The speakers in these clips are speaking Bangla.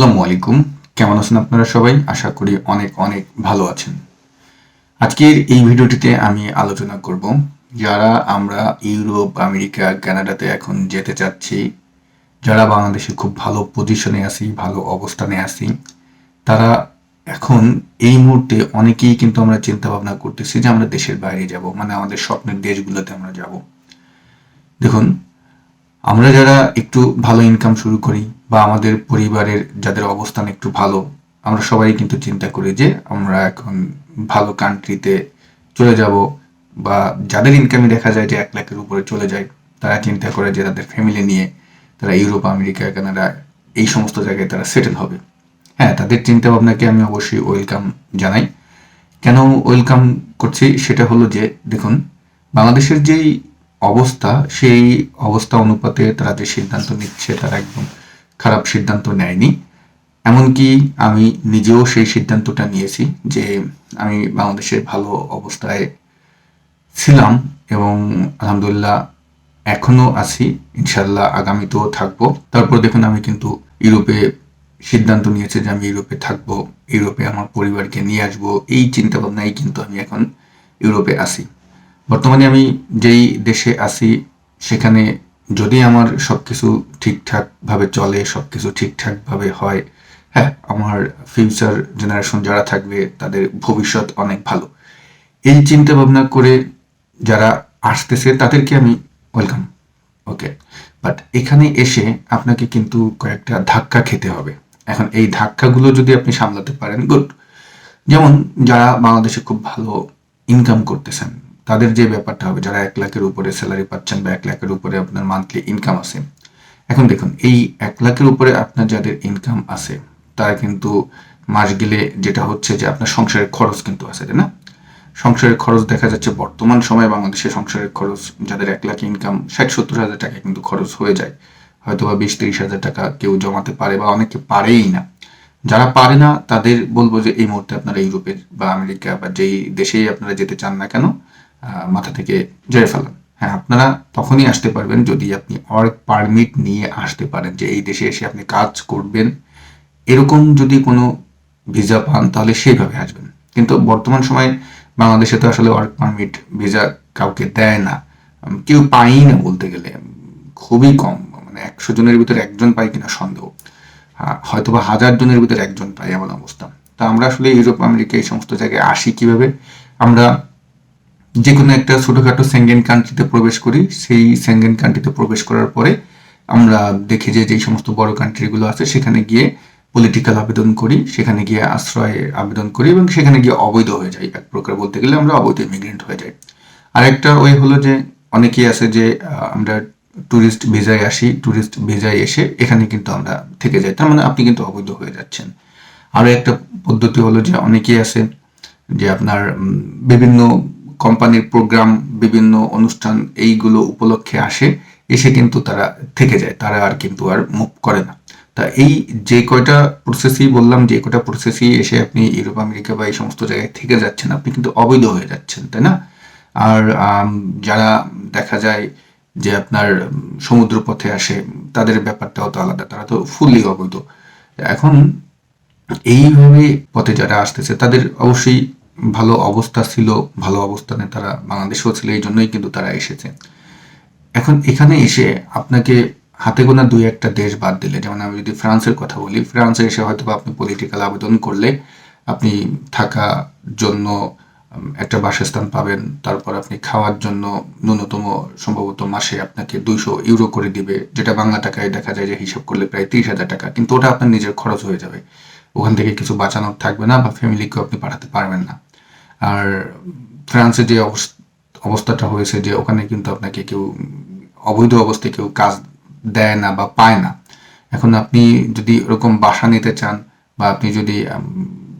আসসালামু আলাইকুম। কেমন আছেন আপনারা সবাই? আশা করি অনেক অনেক ভালো আছেন। আজকের এই ভিডিওটিতে আমি আলোচনা করব যারা আমরা ইউরোপ, আমেরিকা, কানাডাতে এখন যেতে চাচ্ছি, যারা বাংলাদেশে খুব ভালো পজিশনে আছি, ভালো অবস্থানে আছি, তারা এখন এই মুহূর্তে অনেকেই কিন্তু আমরা চিন্তা ভাবনা করতেছি যে আমরা দেশের বাইরে যাব, মানে আমাদের স্বপ্নের দেশগুলোতে আমরা যাব। দেখুন, আমরা যারা একটু ভালো ইনকাম শুরু করি বা আমাদের পরিবারের যাদের অবস্থান একটু ভালো, আমরা সবাই কিন্তু চিন্তা করি যে আমরা এখন ভালো কান্ট্রিতে চলে যাব, বা যাদের ইনকামই দেখা যায় যে 1 লাখের উপরে চলে যায়, তারা চিন্তা করে যে তাদের ফ্যামিলি নিয়ে তারা ইউরোপ, আমেরিকা, কানাডা এই সমস্ত জায়গায় তারা সেটেল হবে। হ্যাঁ, তাদের চিন্তা ভাবনাকে আমি অবশ্যই ওয়েলকাম জানাই। কেন ওয়েলকাম করছি সেটা হলো যে দেখুন, বাংলাদেশের যেই অবস্থা, সেই অবস্থা অনুপাতে তারা যে সিদ্ধান্ত নিচ্ছে তারা একদম খারাপ সিদ্ধান্ত নেয়নি। এমনকি আমি নিজেও সেই সিদ্ধান্তটা নিয়েছি যে আমি বাংলাদেশের ভালো অবস্থায় ছিলাম এবং আলহামদুলিল্লাহ এখনো আছি, ইনশাল্লাহ আগামীতেও থাকবো। তারপর দেখুন, আমি কিন্তু ইউরোপে সিদ্ধান্ত নিয়েছি যে আমি ইউরোপে থাকবো, ইউরোপে আমার পরিবারকে নিয়ে আসবো। এই চিন্তা ভাবনাই কিন্তু আমি এখন ইউরোপে আছি। বর্তমানে আমি যেই দেশে আছি সেখানে যদি আমার সবকিছু ঠিকঠাকভাবে চলে, সবকিছু ঠিকঠাকভাবে হয়, হ্যাঁ, আমার ফিউচার জেনারেশন যারা থাকবে তাদের ভবিষ্যৎ অনেক ভালো। এই চিন্তা ভাবনা করে যারা আসতেছে তাদেরকে আমি ওয়েলকাম। ওকে, বাট এখানে এসে আপনাকে কিন্তু কয়েকটা ধাক্কা খেতে হবে। এখন এই ধাক্কাগুলো যদি আপনি সামলাতে পারেন, গুড। যেমন যারা বাংলাদেশে খুব ভালো ইনকাম করতেছেন, তাদের যে ব্যাপারটা হবে, যারা 1 লাখের উপরে স্যালারি পাচ্ছেন বা 1 লাখের উপরে আপনার মান্থলি ইনকাম আছে। এখন দেখুন, এই 1 লাখের উপরে আপনার যাদের ইনকাম আছে, তারা কিন্তু মাস গেলে যেটা হচ্ছে যে আপনার সংসারের খরচ কিন্তু আছে, তাই না? সংসারের খরচ দেখা যাচ্ছে বর্তমান সময়ে বাংলাদেশে সংসারের খরচ যাদের 1 লাখ ইনকাম, 60-70 হাজার টাকা কিন্তু খরচ হয়ে যায়। হয়তো বা 20-30 হাজার টাকা কেউ জমাতে পারে বা অনেকে পারেই না। যারা পারে না তাদের বলবো যে এই মুহূর্তে আপনারা ইউরোপের বা আমেরিকা বা যেই দেশেই আপনারা যেতে চান না কেন, মাথা থেকে ঝেড়ে ফেলান। হ্যাঁ, আপনারা তখনই আসতে পারবেন যদি আপনি ওয়ার্ক পারমিট নিয়ে আসতে পারেন, যে এই দেশে এসে আপনি কাজ করবেন, এরকম যদি কোনো ভিসা পান তাহলে সেইভাবে আসবেন। কিন্তু বর্তমান সময়ে বাংলাদেশে তো আসলে ওয়ার্ক পারমিট ভিসা কাউকে দেয় না, কেউ পায়ই না বলতে গেলে, খুবই কম, মানে 100 জনের ভিতরে একজন পায় কিনা সন্দেহ। হয়তো বা 1000 জনের ভিতরে একজন পায়, এমন অবস্থা। তা আমরা আসলে ইউরোপ, আমেরিকা এই সমস্ত জায়গায় আসি কিভাবে? আমরা যে কোনো একটা ছোটখাটো সেঙ্গেন কান্ট্রিতে প্রবেশ করি, সেই সেঙ্গেন কান্ট্রিতে প্রবেশ করার পরে আমরা দেখি যে যেই সমস্ত বড় কান্ট্রিগুলো আছে সেখানে গিয়ে পলিটিক্যাল আবেদন করি, সেখানে গিয়ে আশ্রয় আবেদন করি এবং সেখানে গিয়ে অবৈধ হয়ে যাই। এক প্রকার বলতে গেলে আমরা অবৈধ ইমিগ্রেন্ট হয়ে যাই। আরেকটা ওয়ে হলো যে অনেকেই আছে যে আমরা ট্যুরিস্ট ভিসায় আসি, ট্যুরিস্ট ভিসায় এসে এখানে কিন্তু আমরা থেকে যাই, তার মানে আপনি কিন্তু অবৈধ হয়ে যাচ্ছেন। আরো একটা পদ্ধতি হলো যে অনেকেই আছে যে আপনার বিভিন্ন কোম্পানির প্রোগ্রাম, বিভিন্ন অনুষ্ঠান এইগুলো উপলক্ষে আসে, এসে কিন্তু তারা থেকে যায়, তারা আর কিন্তু আর মুভ করে না। তা এই যে কয়টা প্রসেসই বললাম, যে কয়টা প্রসেসই এসে আপনি ইউরোপ, আমেরিকা বা এই সমস্ত জায়গায় থেকে যাচ্ছেন, আপনি কিন্তু অবৈধ হয়ে যাচ্ছেন, তাই না? আর যারা দেখা যায় যে আপনার সমুদ্র পথে আসে, তাদের ব্যাপারটাও তো আলাদা, তারা তো ফুললি অবৈধ। এখন এইভাবে পথে যারা আসতেছে তাদের অবশ্যই ভালো অবস্থা ছিল, ভালো অবস্থানে তারা বাংলাদেশেও ছিল, এই জন্যই কিন্তু তারা এসেছে। এখন এখানে এসে আপনাকে হাতে গোনা 2-1টা দেশ বাদ দিলে, যেমন আমি যদি ফ্রান্সের কথা বলি, ফ্রান্সে এসে হয়তো আপনি পলিটিক্যাল আবেদন করলে আপনি থাকার জন্য একটা বাসস্থান পাবেন, তারপর আপনি খাওয়ার জন্য ন্যূনতম সম্ভবত মাসে আপনাকে 200 ইউরো করে দিবে, যেটা বাংলা টাকায় দেখা যায় যে হিসাব করলে প্রায় 30,000 টাকা, কিন্তু ওটা আপনার নিজের খরচ হয়ে যাবে, ওখান থেকে কিছু বাঁচানোর থাকবে না বা ফ্যামিলিকেও আপনি পাঠাতে পারবেন না। আর ফ্রান্সে যে অবস্থাটা হয়েছে যে ওখানে কিন্তু আপনাকে কেউ অবৈধ অবস্থায় কেউ কাজ দেয় না বা পায় না। এখন আপনি যদি ওরকম বাসা নিতে চান বা আপনি যদি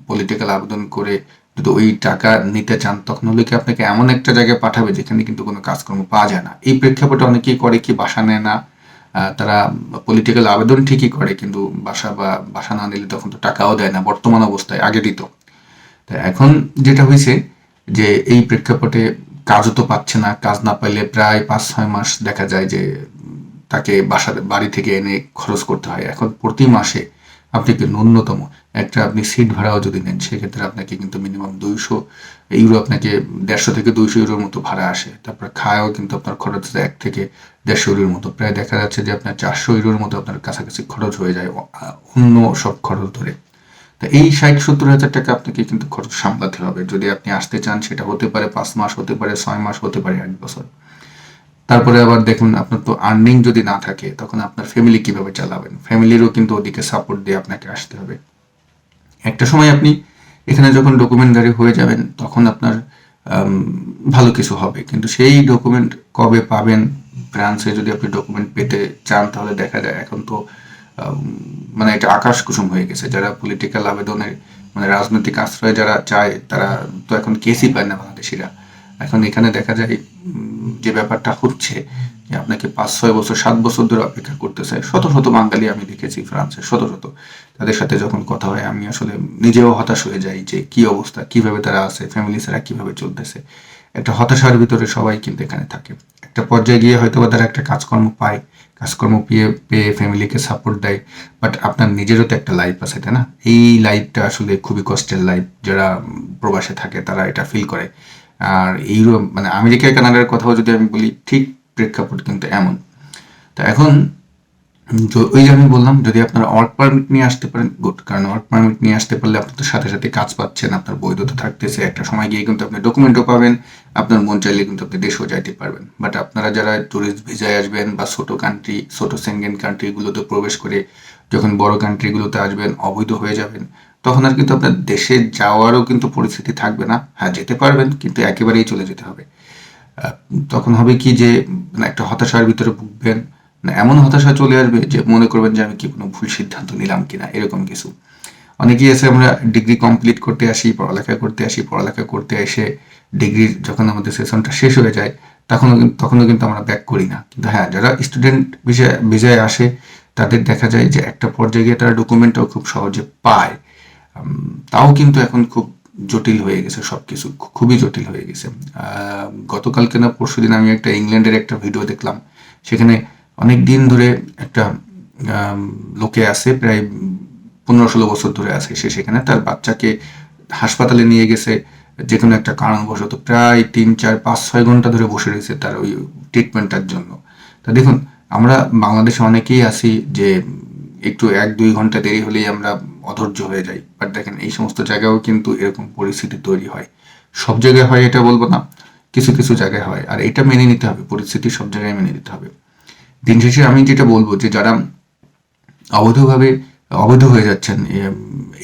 পলিটিক্যাল আবেদন করে যদি ওই টাকা নিতে চান, তখন হলে কি আপনাকে এমন একটা জায়গায় পাঠাবে যেখানে কিন্তু কোনো কাজকর্ম পাওয়া যায় না। এই প্রেক্ষাপটে অনেকেই করে কি, বাসা নেয় না, তারা পলিটিক্যাল আবেদন ঠিকই করে কিন্তু বাসা না নিলে তখন তো টাকাও দেয় না বর্তমান অবস্থায়, আগে দিত। তো এখন যেটা হয়েছে যে এই প্রেক্ষাপটে কাজও তো পাচ্ছে না, কাজ না পাইলে প্রায় 5-6 মাস দেখা যায় যে তাকে বাড়ি থেকে এনে খরচ করতে হয়। এখন প্রতি মাসে আপনাকে ন্যূনতম একটা আপনি সিট ভাড়াও যদি নেন সেক্ষেত্রে আপনাকে কিন্তু মিনিমাম 200 ইউরো, আপনাকে 150 থেকে 200 ইউরোর মতো ভাড়া আসে। তারপর খাওয়াও কিন্তু আপনার খরচ 1 থেকে 150 ইউরোর মতো, প্রায় দেখা যাচ্ছে যে আপনার 400 ইউরোর মতো আপনার কাছাকাছি খরচ হয়ে যায় অন্য সব খরচ ধরে। তো এই 60-70 হাজার টাকা আপনাকে কিন্তু খরচ সামলাতে হবে। যদি আপনি আসতে চান সেটা হতে পারে 5 মাস, হতে পারে 6 মাস, হতে পারে 1 বছর। তারপরে আবার দেখুন, আপনার তো আর্নিং যদি না থাকে তখন আপনার ফ্যামিলি কিভাবে চালাবেন? ফ্যামিলিরও কিন্তু ওদিকে সাপোর্ট দিয়ে আপনাকে আসতে হবে। একটা সময় আপনি এখানে যখন ডকুমেন্টারি হয়ে যাবেন তখন আপনার ভালো কিছু হবে, কিন্তু সেই ডকুমেন্ট কবে পাবেন? ফ্রান্সে যদি আপনি ডকুমেন্ট পেতে চান তাহলে দেখা যায় এখন তো মানে এটা আকাশ কুসুম হয়ে গেছে। যারা পলিটিক্যাল আবেদনের মানে রাজনৈতিক আশ্রয় যারা চায় তারা তো এখন কেসই পায় না বাংলাদেশিরা। এখন এখানে দেখা যায় যে ব্যাপারটা হচ্ছে যে আপনাকে 5-6 বছর 7 বছর ধরে অপেক্ষা করতেছে। শত শত বাঙালি আমি দেখেছি ফ্রান্সে, শত শত। তাদের সাথে যখন কথা হয় আমি আসলে নিজেও হতাশ হয়ে যাই যে কি অবস্থা, কিভাবে তারা আছে, ফ্যামিলি ছাড়া কিভাবে চলতেছে। একটা হতাশার ভিতরে সবাই কিন্তু এখানে থাকে। একটা পর্যায়ে গিয়ে হয়তো তারা একটা কাজকর্ম পায়, কাজকর্ম পেয়ে পেয়ে ফ্যামিলিকে সাপোর্ট দেয়, বাট আপনার নিজেরও তো একটা লাইফ আছে, তাই না? এই লাইফটা আসলে খুবই কষ্টের লাইফ। যারা প্রবাসে থাকে তারা এটা ফিল করে। আর ইউরোপ মানে আমেরিকা কানাডার কথাও যদি আমি বলি, ঠিক প্রেক্ষাপট কিন্তু এমন। তো এখন ওই যে আমি বললাম, যদি আপনারা ওয়ার্ক পারমিট নিয়ে আসতে পারেন গুড, কারণ ওয়ার্ক পারমিট নিয়ে আসতে পারলে আপনি তো সাথে সাথে কাজ পাচ্ছেন, আপনার বৈধতা থাকতেছে, একটা সময় গিয়ে কিন্তু আপনি ডকুমেন্টও পাবেন, আপনার মন চাইলে কিন্তু আপনি দেশেও যাইতে পারবেন। বাট আপনারা যারা ট্যুরিস্ট ভিসায় আসবেন বা ছোট কান্ট্রি, ছোট সেনগেন কান্ট্রিগুলোতে প্রবেশ করে যখন বড় কান্ট্রিগুলোতে আসবেন, অবৈধ হয়ে যাবেন, তখন আর কিন্তু আপনার দেশে যাওয়ারও কিন্তু পরিস্থিতি থাকবে না। হ্যাঁ, যেতে পারবেন কিন্তু একেবারেই চলে যেতে হবে। তখন হবে কি যে মানে একটা হতাশার ভিতরে ভুগবেন, না এমন হতাশা চলে আসবে যে মনে করবেন যে আমি কি কোনো ভুল সিদ্ধান্ত নিলাম কিনা, এরকম কিছু। অনেকেই আছে আমরা ডিগ্রি কমপ্লিট করতে আসি, পড়ালেখা করতে আসি, পড়ালেখা করতে এসে ডিগ্রির যখন আমাদের সেশনটা শেষ হয়ে যায় তখনও কিন্তু আমরা ব্যাক করি না। কিন্তু হ্যাঁ, যারা স্টুডেন্ট ভিসায় আসে তাদের দেখা যায় যে একটা পর্যায়ে গিয়ে তারা ডকুমেন্টটাও খুব সহজে পায়। তাও কিন্তু এখন খুব জটিল হয়ে গেছে সবকিছু, খুবই জটিল হয়ে গেছে। গতকালকে না পরশুদিন আমি একটা ইংল্যান্ডের একটা ভিডিও দেখলাম, সেখানে অনেক দিন ধরে একটা লোকে আছে, প্রায় 15-16 বছর ধরে আছে সে সেখানে, তার বাচ্চাকে হাসপাতালে নিয়ে গেছে যে কোনো একটা কারণবশত, প্রায় 3-4-5-6 ঘন্টা ধরে বসে রয়েছে তার ওই ট্রিটমেন্টটার জন্য। তা দেখুন, আমরা বাংলাদেশে অনেকেই আছি যে একটু 1-2 ঘন্টা দেরি হলেই আমরা অধৈর্য হয়ে যাই, বাট দেখেন এই সমস্ত জায়গায়ও কিন্তু এরকম পরিস্থিতি তৈরি হয়। সব জায়গায় হয় এটা বলবো না, কিছু কিছু জায়গায় হয়, আর এটা মেনে নিতে হবে, পরিস্থিতি সব জায়গায় মেনে নিতে হবে। দিন শেষে আমি যেটা বলবো যে যারা অবৈধভাবে অবৈধ হয়ে যাচ্ছেন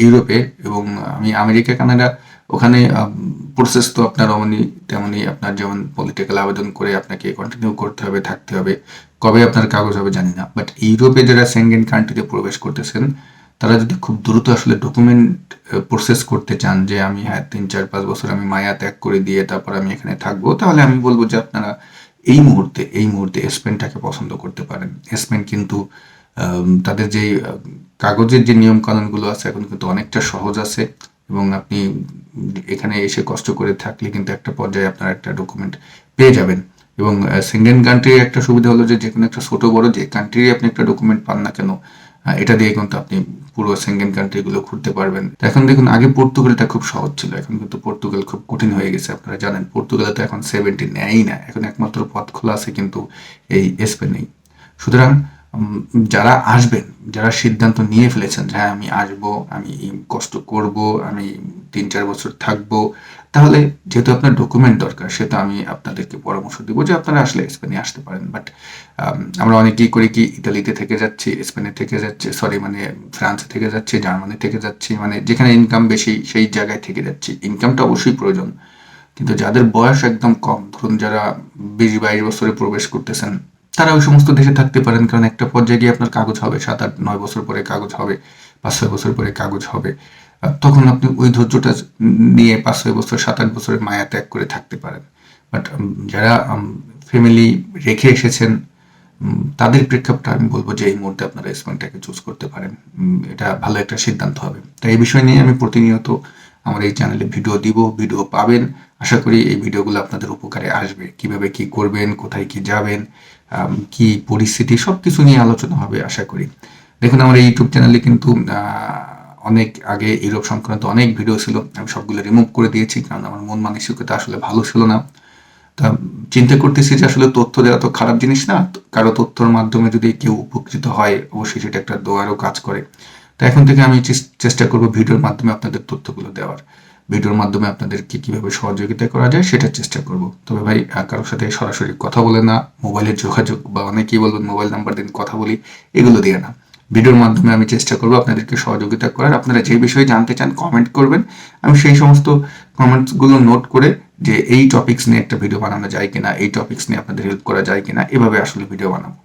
ইউরোপে, এবং আমি আমেরিকা কানাডা, ওখানে প্রসেস তো আপনার অমনি তেমনি, আপনার যেমন পলিটিক্যাল আবেদন করে আপনাকে কন্টিনিউ করতে হবে, থাকতে হবে, কবে আপনার কাগজ হবে জানি না। বাট ইউরোপে যারা সেনগেন কান্ট্রিতে প্রবেশ করতেছেন তারা যদি খুব দ্রুত আসলে ডকুমেন্ট প্রসেস করতে চান যে আমি হ্যাঁ 3-4-5 বছর আমি মায়া ত্যাগ করে দিয়ে তারপর আমি এখানে থাকবো, তাহলে আমি বলবো যে আপনারা এই মুহূর্তে স্পেনটাকে পছন্দ করতে পারেন। স্পেন কিন্তু তাদের যে কাগজের যে নিয়ম কানুনগুলো আছে এখন কিন্তু অনেকটা সহজ আছে, এবং আপনি এখানে এসে কষ্ট করে থাকলে কিন্তু একটা পর্যায়ে আপনার একটা ডকুমেন্ট পেয়ে যাবেন। এবং সেনগেন কান্ট্রির একটা সুবিধা হলো যে কোনো একটা ছোট বড় যে কান্ট্রির আপনি একটা ডকুমেন্ট পান না কেন, এটা দিয়ে কিন্তু আপনি পুরো সেনগেন কান্ট্রিগুলো ঘুরতে পারবেন। এখন দেখুন, আগে পর্তুগালটা খুব সহজ ছিল, এখন কিন্তু পর্তুগাল খুব কঠিন হয়ে গেছে। আপনারা জানেন পর্তুগালে তো এখন 70 নেয়ই না, এখন একমাত্র পথ খোলা আছে কিন্তু এই স্পেনেই। সুতরাং যারা আসবেন, যারা সিদ্ধান্ত নিয়ে ফেলেছেন যে হ্যাঁ আমি আসবো, আমি কষ্ট করব, আমি 3-4 বছর থাকবো, তাহলে যেহেতু আপনার ডকুমেন্ট দরকার সেহেতু আমি আপনাদেরকে পরামর্শ দিব যে আপনারা আসলে স্পেনে আসতে পারেন। বাট আমরা অনেকেই করি কি, ইতালিতে থেকে যাচ্ছি, স্পেনে থেকে যাচ্ছে, সরি মানে ফ্রান্সে থেকে যাচ্ছি, জার্মানি থেকে যাচ্ছি, মানে যেখানে ইনকাম বেশি সেই জায়গায় থেকে যাচ্ছি। ইনকামটা অবশ্যই প্রয়োজন, কিন্তু যাদের বয়স একদম কম, ধরুন যারা 20-22 বছরে প্রবেশ করতেছেন, তারা ওই সমস্ত দেশে থাকতে পারেন, কারণ একটা পর্যায়ে গিয়ে আপনার কাগজ হবে, 7-8-9 বছর পরে কাগজ হবে, 5-6 বছর পরে কাগজ হবে। তখন আপনি ওই ধৈর্যটা নিয়ে 5-6 বছর 7-8 বছরের মায়া ত্যাগ করে থাকতে পারেন। বাট যারা ফ্যামিলি রেখে এসেছেন তাদের প্রেক্ষাপটে আমি বলবো যে এই মুহূর্তে আপনারা স্পেনটাকে চুজ করতে পারেন। এটা ভালো একটা সিদ্ধান্ত হবে। তাই এই বিষয় নিয়ে আমি প্রতিনিয়ত আমার এই চ্যানেলে ভিডিও দিব, ভিডিও পাবেন। আশা করি এই ভিডিওগুলো আপনাদের উপকারে আসবে। কিভাবে কি করবেন, কোথায় কি যাবেন, কি পরিস্থিতি, সবকিছু নিয়ে আলোচনা হবে আশা করি। দেখুন আমার এই ইউটিউব চ্যানেলে কিন্তু অনেক আগে ইউরোপ সংক্রান্ত অনেক ভিডিও ছিল, আমি সবগুলো রিমুভ করে দিয়েছি কারণ আমার মন মানসিকতা আসলে ভালো ছিল না। তা চিন্তা করতেছি যে আসলে তথ্য দেওয়া তো খারাপ জিনিস না, কারো তথ্যর মাধ্যমে যদি কেউ উপকৃত হয় অবশ্যই সেটা একটা দোয়ারও কাজ করে। তো এখন থেকে আমি চেষ্টা করব ভিডিওর মাধ্যমে আপনাদের তথ্যগুলো দেওয়ার, ভিডিওর মাধ্যমে আপনাদেরকে কিভাবে সহযোগিতা করা যায় সেটার চেষ্টা করব। তবে ভাই কারোর সাথে সরাসরি কথা বলে না, মোবাইলের যোগাযোগ বা অনেকেই বলবেন মোবাইল নাম্বার দিন কথা বলি, এগুলো দিয়ে না, ভিডিওর মাধ্যমে আমি চেষ্টা করব আপনাদেরকে সহযোগিতা করার। আপনারা যে বিষয়ে জানতে চান কমেন্ট করবেন, আমি সেই সমস্ত কমেন্টসগুলো নোট করে যে এই টপিকস নিয়ে একটা ভিডিও বানানো যায় কিনা, এই টপিকস নিয়ে আপনাদের হেল্প করা যায় কিনা, এভাবে আসলে ভিডিও বানাবো।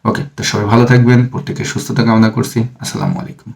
ওকে, তো সবাই ভালো থাকবেন, প্রত্যেকের সুস্থতা কামনা করছি। আসসালামু আলাইকুম।